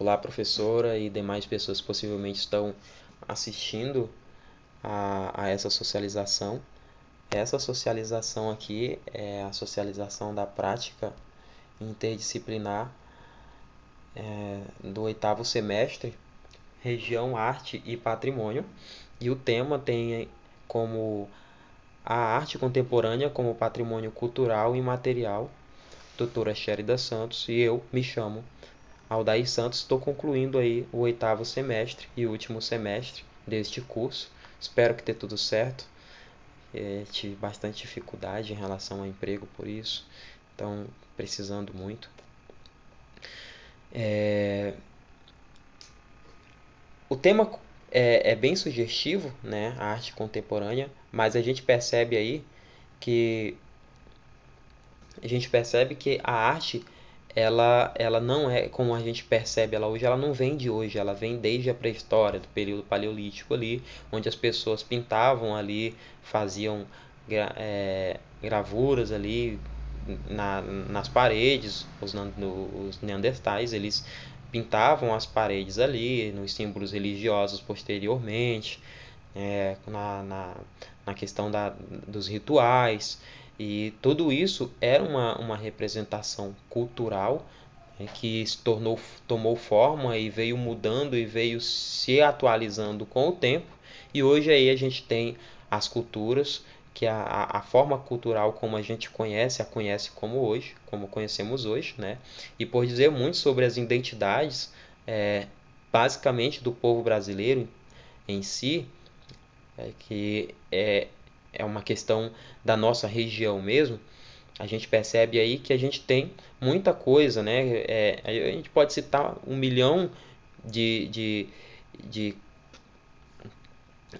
Olá, professora e demais pessoas que possivelmente estão assistindo a essa socialização. Essa socialização aqui é a socialização da prática interdisciplinar do oitavo semestre, região arte e patrimônio. E o tema tem como a arte contemporânea como patrimônio cultural e imaterial, doutora Sherida Santos, e eu me chamo Aldair Santos. Estou concluindo aí o oitavo semestre e último semestre deste curso. Espero que dê tudo certo. Tive bastante dificuldade em relação ao emprego por isso, então precisando muito. O tema é bem sugestivo, né? A arte contemporânea, mas a gente percebe aí que a arte ela não é como a gente percebe ela hoje, ela não vem de hoje, ela vem desde a pré-história, do período paleolítico ali, onde as pessoas pintavam ali, faziam gravuras ali nas paredes. Os neandertais, eles pintavam as paredes ali, nos símbolos religiosos posteriormente, na questão dos rituais. E tudo isso era uma representação cultural, que tomou forma e veio mudando e veio se atualizando com o tempo. E hoje aí a gente tem as culturas, que a forma cultural como a gente conhece, a conhece como conhecemos hoje, né? E por dizer muito sobre as identidades, basicamente do povo brasileiro em si, que é uma questão da nossa região mesmo. A gente percebe aí que a gente tem muita coisa, né? A gente pode citar 1 milhão de, de,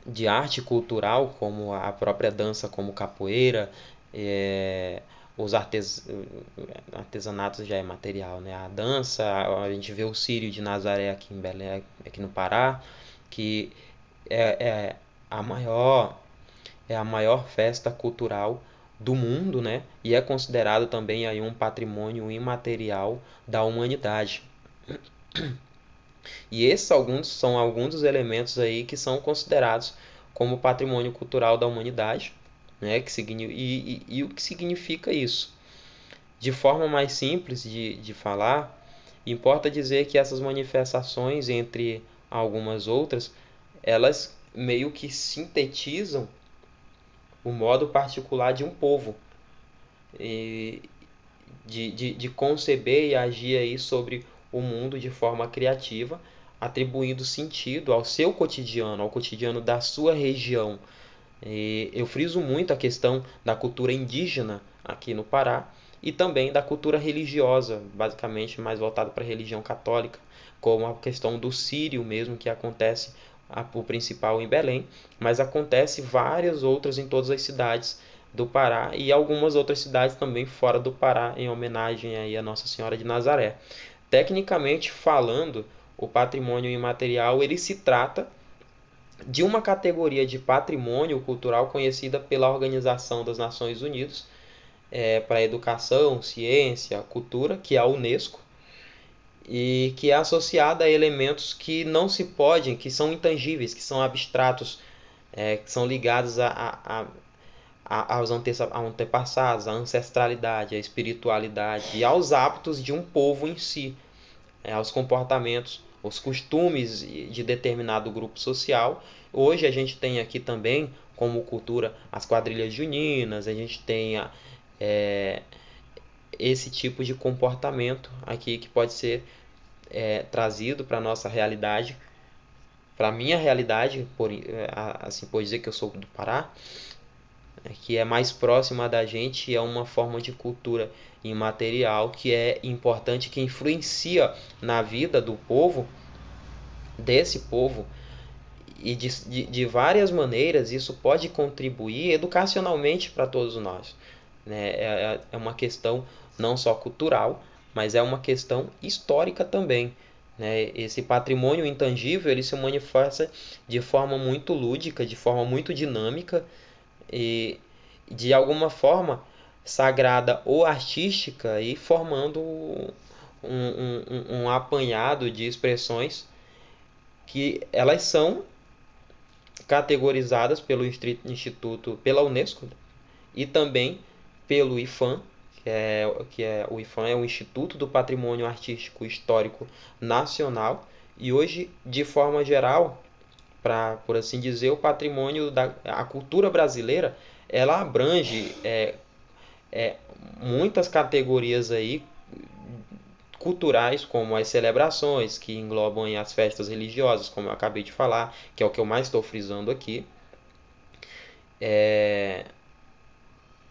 de arte cultural, como a própria dança, como capoeira, os artesanatos já é material, né? A dança, a gente vê o Círio de Nazaré aqui em Belém, aqui no Pará, que é a maior é a maior festa cultural do mundo, né? E é considerado também aí um patrimônio imaterial da humanidade. E esses são alguns dos elementos aí que são considerados como patrimônio cultural da humanidade, né? E o que significa isso? De forma mais simples de falar, importa dizer que essas manifestações, entre algumas outras, elas meio que sintetizam o modo particular de um povo, e de conceber e agir aí sobre o mundo de forma criativa, atribuindo sentido ao seu cotidiano, ao cotidiano da sua região. E eu friso muito a questão da cultura indígena aqui no Pará e também da cultura religiosa, basicamente mais voltada para a religião católica, como a questão do Sírio mesmo, que acontece o principal em Belém, mas acontece várias outras em todas as cidades do Pará e algumas outras cidades também fora do Pará, em homenagem aí a Nossa Senhora de Nazaré. Tecnicamente falando, o patrimônio imaterial ele se trata de uma categoria de patrimônio cultural conhecida pela Organização das Nações Unidas para a Educação, Ciência, Cultura, que é a Unesco, e que é associada a elementos que não se podem, que são intangíveis, que são abstratos, que são ligados aos antepassados, à ancestralidade, à espiritualidade e aos hábitos de um povo em si, aos comportamentos, os costumes de determinado grupo social. Hoje a gente tem aqui também como cultura as quadrilhas juninas, a gente tem esse tipo de comportamento aqui que pode ser trazido para a nossa realidade, para a minha realidade, assim por dizer que eu sou do Pará, que é mais próxima da gente, é uma forma de cultura imaterial que é importante, que influencia na vida do povo, desse povo, e de várias maneiras isso pode contribuir educacionalmente para todos nós, né? É uma questão não só cultural, mas é uma questão histórica também, né? Esse patrimônio intangível ele se manifesta de forma muito lúdica, de forma muito dinâmica e de alguma forma sagrada ou artística, e formando um apanhado de expressões que elas são categorizadas pelo Instituto, pela Unesco e também pelo IPHAN, o IPHAN é o Instituto do Patrimônio Artístico Histórico Nacional, e hoje, de forma geral, por assim dizer, o patrimônio a cultura brasileira, ela abrange muitas categorias aí culturais, como as celebrações, que englobam aí as festas religiosas, como eu acabei de falar, que é o que eu mais estou frisando aqui,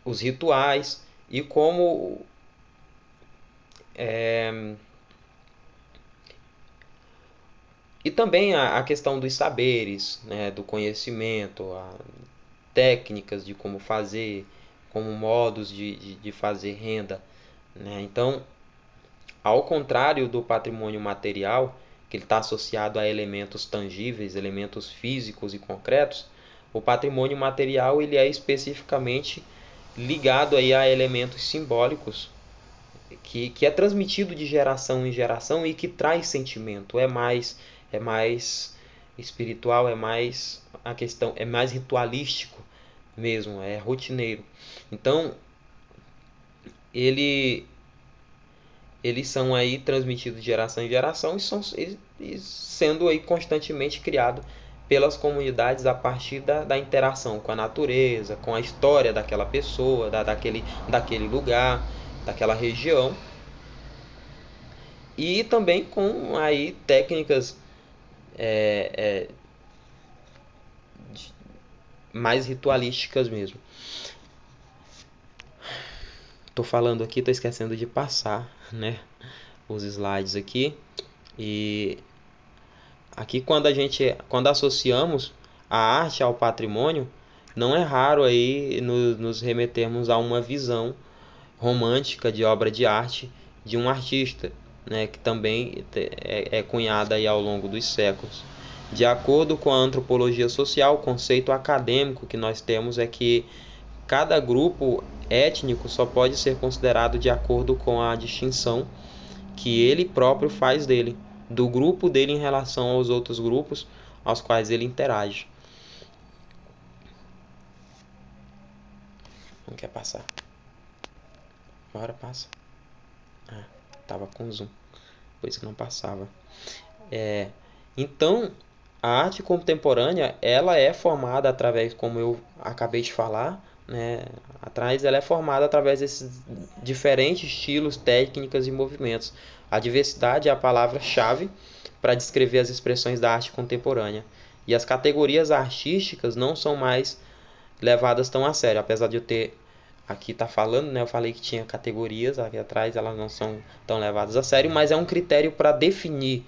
os rituais, e como e também a questão dos saberes, né, do conhecimento, técnicas de como fazer, como modos de fazer renda, né? Então, ao contrário do patrimônio material, que ele está associado a elementos tangíveis, elementos físicos e concretos, o patrimônio material ele é especificamente ligado aí a elementos simbólicos, que é transmitido de geração em geração e que traz sentimento, é mais espiritual, é mais a questão, é mais ritualístico mesmo, é rotineiro. Então, eles são aí transmitidos de geração em geração e sendo aí constantemente criados pelas comunidades a partir da interação com a natureza, com a história daquela pessoa, daquele lugar, daquela região, e também com aí técnicas mais ritualísticas mesmo. Tô falando aqui, tô esquecendo de passar, né, os slides aqui. E aqui quando associamos a arte ao patrimônio, não é raro aí nos remetermos a uma visão romântica de obra de arte de um artista, né, que também é cunhada aí ao longo dos séculos. De acordo com a antropologia social, o conceito acadêmico que nós temos é que cada grupo étnico só pode ser considerado de acordo com a distinção que ele próprio faz dele, do grupo dele em relação aos outros grupos aos quais ele interage. Não quer passar? Bora, passa. Tava com zoom, por isso que não passava. Então, a arte contemporânea, ela é formada através, como eu acabei de falar, né, ela é formada através desses diferentes estilos, técnicas e movimentos. A diversidade é a palavra-chave para descrever as expressões da arte contemporânea. E as categorias artísticas não são mais levadas tão a sério, apesar de eu ter aqui tá falando, né? Eu falei que tinha categorias aqui atrás, elas não são tão levadas a sério, mas é um critério para definir,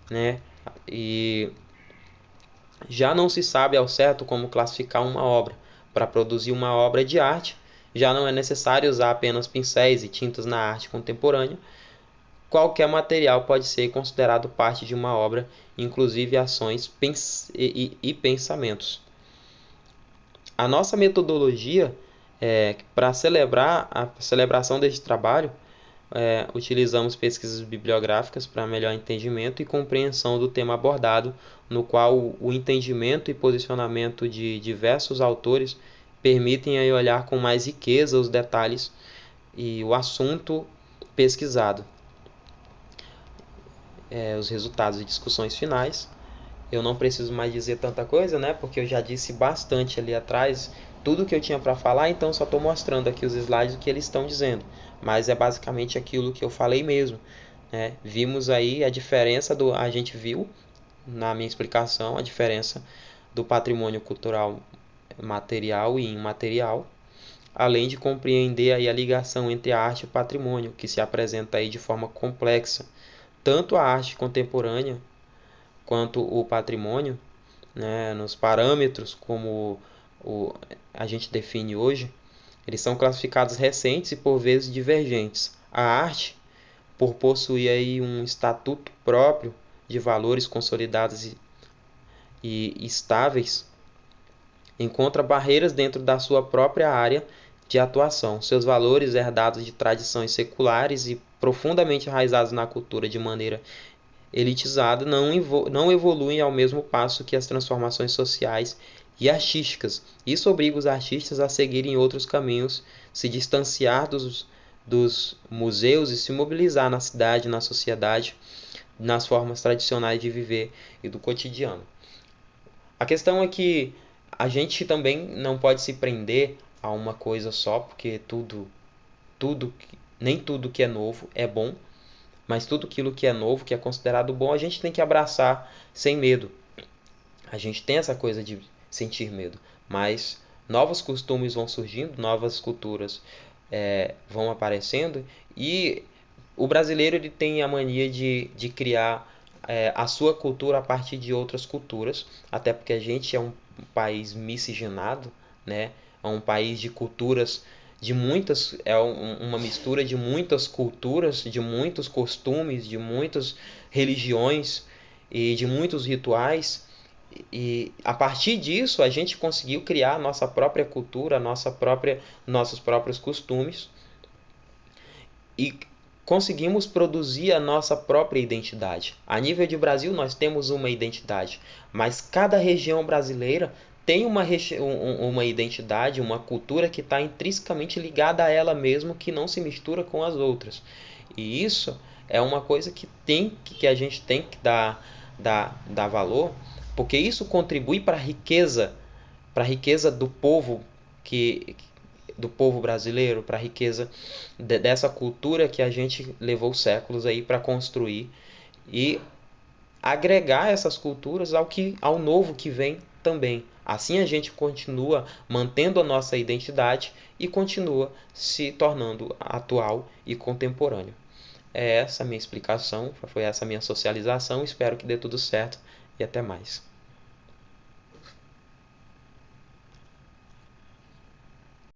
né? E já não se sabe ao certo como classificar uma obra. Para produzir uma obra de arte, já não é necessário usar apenas pincéis e tintas na arte contemporânea. Qualquer material pode ser considerado parte de uma obra, inclusive ações e pensamentos. A nossa metodologia para celebrar a celebração deste trabalho, utilizamos pesquisas bibliográficas para melhor entendimento e compreensão do tema abordado, no qual o entendimento e posicionamento de diversos autores permitem aí olhar com mais riqueza os detalhes e o assunto pesquisado. Os resultados e discussões finais. Eu não preciso mais dizer tanta coisa, né? Porque eu já disse bastante ali atrás tudo que eu tinha para falar, então só estou mostrando aqui os slides do que eles estão dizendo. Mas é basicamente aquilo que eu falei mesmo, né? Vimos aí a diferença a gente viu na minha explicação a diferença do patrimônio cultural material e imaterial, além de compreender aí a ligação entre a arte e o patrimônio, que se apresenta aí de forma complexa. Tanto a arte contemporânea quanto o patrimônio, né, nos parâmetros como a gente define hoje, eles são classificados recentes e por vezes divergentes. A arte, por possuir aí um estatuto próprio de valores consolidados e estáveis, encontra barreiras dentro da sua própria área de atuação. Seus valores herdados de tradições seculares e profundamente enraizados na cultura de maneira elitizada não evoluem ao mesmo passo que as transformações sociais e artísticas. Isso obriga os artistas a seguirem outros caminhos, se distanciar dos museus e se mobilizar na cidade, na sociedade, nas formas tradicionais de viver e do cotidiano. A questão é que a gente também não pode se prender a uma coisa só, porque nem tudo que é novo é bom, mas tudo aquilo que é novo, que é considerado bom, a gente tem que abraçar sem medo. A gente tem essa coisa de sentir medo, mas novos costumes vão surgindo, novas culturas vão aparecendo, e o brasileiro ele tem a mania de criar a sua cultura a partir de outras culturas, até porque a gente é um país miscigenado, né? É um país de culturas de muitas, uma mistura de muitas culturas, de muitos costumes, de muitas religiões e de muitos rituais. E a partir disso a gente conseguiu criar a nossa própria cultura, nossos próprios costumes, e conseguimos produzir a nossa própria identidade. A nível de Brasil, nós temos uma identidade, mas cada região brasileira tem uma identidade, uma cultura que está intrinsecamente ligada a ela mesma, que não se mistura com as outras. E isso é uma coisa que a gente tem que dar valor, porque isso contribui para a riqueza do povo brasileiro, para a riqueza dessa cultura que a gente levou séculos aí para construir, e agregar essas culturas ao novo que vem também. Assim a gente continua mantendo a nossa identidade e continua se tornando atual e contemporâneo. É essa a minha explicação, foi essa a minha socialização. Espero que dê tudo certo e até mais.